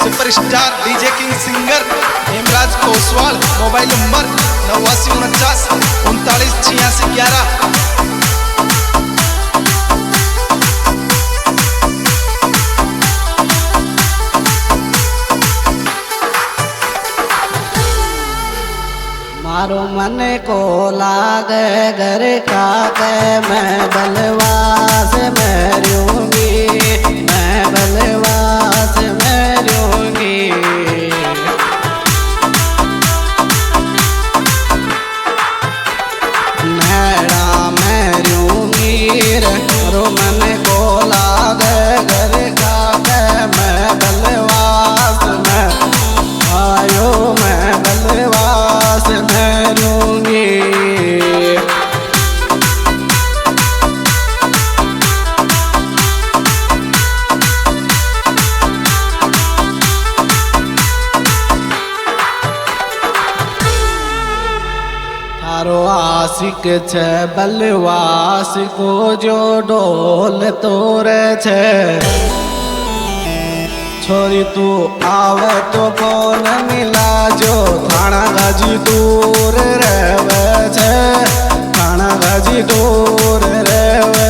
Superstar DJ king singer Hemraj Koswal. Mobile number 8949398611। मारो मन को लागे घर का के मैं बलवास में रहूंगी, मैं बलवास में रहूंगी। मैडा मैं रहूंगी रो मन को लागे घर का के मैं बलवास में आयो, मैं बलवास में रहूंगी। थारो आशिक छे बलवास को जो डोल तोरे छे, छोरी तू आवे तो कौन मिला जो थाना गाजी दूर रहवे छे, थाना गाजी दूर रहवे